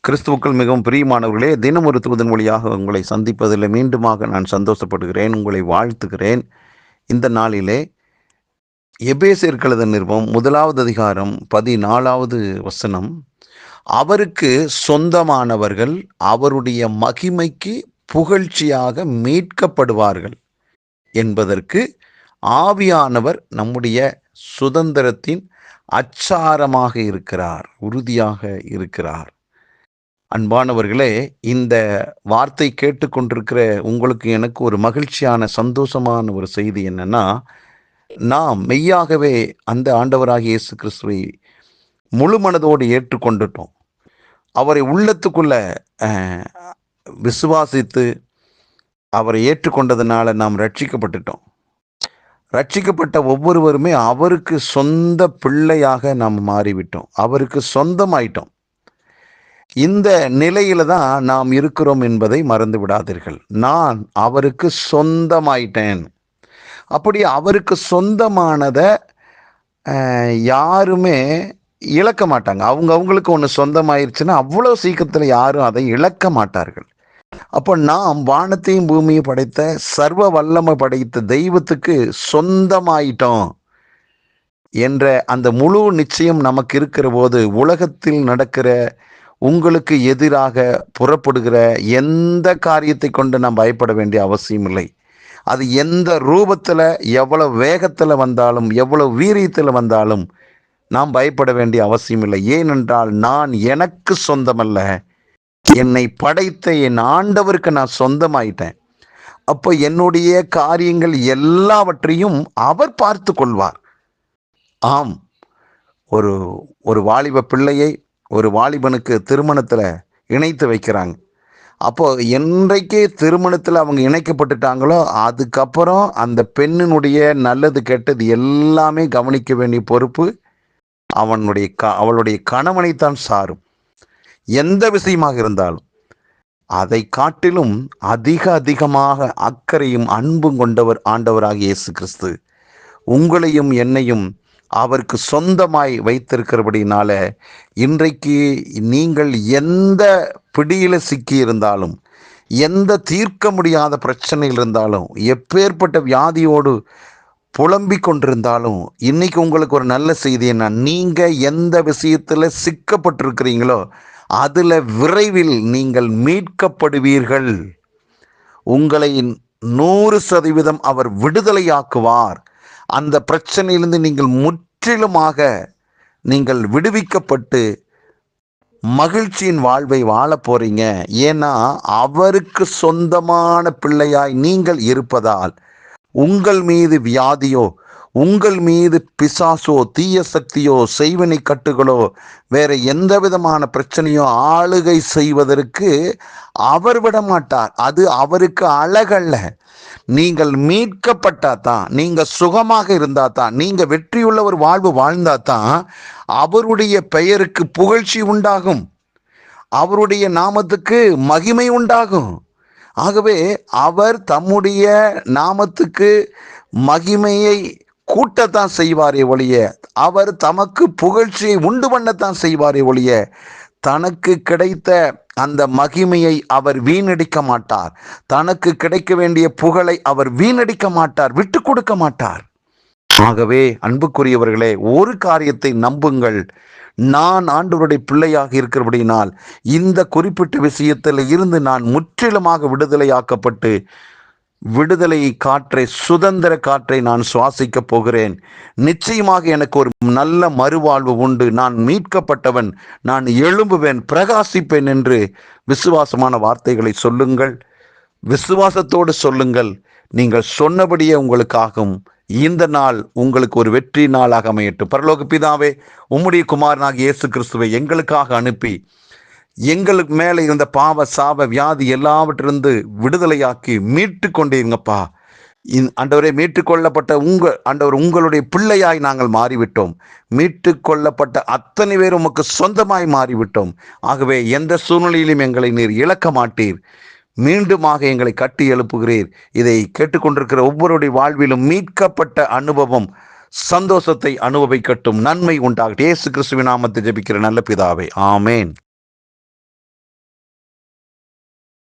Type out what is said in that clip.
கிறிஸ்துவுக்குள் மிகவும் பிரியமானவர்களே, தினம் ஒரு தூதன் வழியாக உங்களை சந்திப்பதில் மீண்டுமாக நான் சந்தோஷப்படுகிறேன், உங்களை வாழ்த்துகிறேன். இந்த நாளிலே எபேசியருக்கு எழுதின நிருபம் 1வது அதிகாரம் 14வது வசனம், அவருக்கு சொந்தமானவர்கள் அவருடைய மகிமைக்கு புகழ்ச்சியாக மீட்கப்படுவார்கள் என்பதற்கு ஆவியானவர் நம்முடைய சுதந்திரத்தின் அச்சாரமாக இருக்கிறார், உறுதியாக இருக்கிறார். அன்பானவர்களே, இந்த வார்த்தை கேட்டுக்கொண்டிருக்கிற உங்களுக்கு எனக்கு ஒரு மகிழ்ச்சியான சந்தோஷமான ஒரு செய்தி என்னன்னா, நாம் மெய்யாகவே அந்த ஆண்டவராகிய இயேசு கிறிஸ்துவை முழு மனதோடு ஏற்றுக்கொண்டுட்டோம். அவரை உள்ளத்துக்குள்ள விசுவாசித்து அவரை ஏற்றுக்கொண்டதுனால நாம் ரட்சிக்கப்பட்டுட்டோம். ரட்சிக்கப்பட்ட ஒவ்வொருவருமே அவருக்கு சொந்த பிள்ளையாக நாம் மாறிவிட்டோம், அவருக்கு சொந்தமாயிட்டோம். இந்த நிலையில தான் நாம் இருக்கிறோம் என்பதை மறந்து விடாதீர்கள். நான் அவருக்கு சொந்தமாயிட்டேன். அப்படி அவருக்கு சொந்தமானதை யாருமே இழக்க மாட்டாங்க. அவங்களுக்கு ஒன்று சொந்தமாயிருச்சுன்னா அவ்வளோ சீக்கிரத்தில் யாரும் அதை இழக்க மாட்டார்கள். அப்போ நாம் வானத்தையும் பூமியும் படைத்த சர்வ வல்லமை படைத்த தெய்வத்துக்கு சொந்தமாயிட்டோம் என்ற அந்த முழு நிச்சயம் நமக்கு இருக்கிற போது, உலகத்தில் நடக்கிற உங்களுக்கு எதிராக புறப்படுகிற எந்த காரியத்தை கொண்டு நாம் பயப்பட வேண்டிய அவசியம் இல்லை. அது எந்த ரூபத்தில், எவ்வளவு வேகத்தில் வந்தாலும், எவ்வளவு வீரியத்தில் வந்தாலும் நாம் பயப்பட வேண்டிய அவசியம் இல்லை. ஏனென்றால் நான் எனக்கு சொந்தமல்ல, என்னை படைத்த என் ஆண்டவருக்கு நான் சொந்தமாயிட்டேன். அப்போ என்னுடைய காரியங்கள் எல்லாவற்றையும் அவர் பார்த்து கொள்வார். ஆம், ஒரு வாலிப பிள்ளையை ஒரு வாலிபனுக்கு திருமணத்தில் இணைத்து வைக்கிறாங்க. அப்போ என்றைக்கு திருமணத்தில் அவங்க இணைக்கப்பட்டுட்டாங்களோ அதுக்கப்புறம் அந்த பெண்ணினுடைய நல்லது கெட்டது எல்லாமே கவனிக்க வேண்டிய பொறுப்பு அவளுடைய கணவனைத்தான் சாரும். எந்த விஷயமாக இருந்தாலும் அதை காட்டிலும் அதிகமாக அக்கறையும் அன்பும் கொண்டவர் ஆண்டவராகிய இயேசு கிறிஸ்து. உங்களையும் என்னையும் அவருக்கு சொந்தமாய் வைத்திருக்கிறபடினால இன்றைக்கு நீங்கள் எந்த பிடியில சிக்கி இருந்தாலும், எந்த தீர்க்க முடியாத பிரச்சனையில் இருந்தாலும், எப்பேற்பட்ட வியாதியோடு புலம்பிக் கொண்டிருந்தாலும், இன்னைக்கு உங்களுக்கு ஒரு நல்ல செய்தி என்ன, நீங்க எந்த விஷயத்துல சிக்கப்பட்டிருக்கிறீங்களோ அதுல விரைவில் நீங்கள் மீட்கப்படுவீர்கள். உங்களை 100% அவர் விடுதலையாக்குவார். அந்த பிரச்சனையிலிருந்து நீங்கள் முற்றிலுமாக நீங்கள் விடுவிக்கப்பட்டு மகிழ்ச்சியின் வாழ்வை வாழ போறீங்க. ஏன்னா அவருக்கு சொந்தமான பிள்ளையாய் நீங்கள் இருப்பதால் உங்கள் மீது வியாதியோ, உங்கள் மீது பிசாசோ, தீய சக்தியோ, செய்வினை கட்டுகளோ, வேற எந்த விதமான பிரச்சனையோ ஆளுகை செய்வதற்கு அவர் விட மாட்டார். அது அவருக்கு அழகல்ல. நீங்கள் மீட்கப்பட்டா தான், நீங்க சுகமாக இருந்தா தான், நீங்க வெற்றியுள்ள ஒரு வாழ்வு வாழ்ந்தா தான் அவருடைய பெயருக்கு புகழ்ச்சி உண்டாகும், அவருடைய நாமத்துக்கு மகிமை உண்டாகும். ஆகவே அவர் தம்முடைய நாமத்துக்கு மகிமையை கூட்டத்தான் செய்வாரே ஒழிய, அவர் தமக்கு புகழ்ச்சியை உண்டு பண்ணத்தான் செய்வாரே ஒழிய, தனக்கு கிடைத்த அந்த மகிமையை அவர் வீணடிக்க மாட்டார். தனக்கு கிடைக்க வேண்டிய புகழை அவர் வீணடிக்க மாட்டார், விட்டு கொடுக்க மாட்டார். ஆகவே அன்புக்குரியவர்களே, ஒரு காரியத்தை நம்புங்கள், நான் ஆண்டவருடைய பிள்ளையாக இருக்கிறபடினால் இந்த குறிப்பிட்ட விஷயத்தில் இருந்து நான் முற்றிலுமாக விடுதலையாக்கப்பட்டு விடுதலை காற்றை, சுதந்திர காற்றை நான் சுவாசிக்க போகிறேன். நிச்சயமாக எனக்கு ஒரு நல்ல மறுவாழ்வு உண்டு. நான் மீட்கப்பட்டவன், நான் எழும்புவேன், பிரகாசிப்பேன் என்று விசுவாசமான வார்த்தைகளை சொல்லுங்கள். விசுவாசத்தோடு சொல்லுங்கள். நீங்கள் சொன்னபடியே உங்களுக்காகும். இந்த நாள் உங்களுக்கு ஒரு வெற்றி நாளாக அமையட்டும். பரலோக பிதாவே, உம்முடைய குமாரனாகிய இயேசு கிறிஸ்துவை எங்களுக்காக அனுப்பி எங்களுக்கு மேலே இருந்த பாவ சாப வியாதி எல்லாவற்றிலிருந்து விடுதலையாக்கி மீட்டு கொண்டீங்கப்பா. ஆண்டவரே, மீட்டு கொள்ளப்பட்ட ஆண்டவர் உங்களுடைய பிள்ளையாய் நாங்கள் மாறிவிட்டோம். மீட்டு கொள்ளப்பட்ட அத்தனை பேர் உமக்கு சொந்தமாய் மாறிவிட்டோம். ஆகவே எந்த சூழ்நிலையிலும் எங்களை நீர் இழக்க மாட்டீர். மீண்டுமாக எங்களை கட்டி எழுப்புகிறீர். இதை கேட்டுக்கொண்டிருக்கிற ஒவ்வொருடைய வாழ்விலும் மீட்கப்பட்ட அனுபவம், சந்தோஷத்தை அனுபவிக்கட்டும். நன்மை உண்டாகட்டும். இயேசு கிறிஸ்துவின் நாமத்தில் ஜெபிக்கிற நல்ல பிதாவே, ஆமேன்.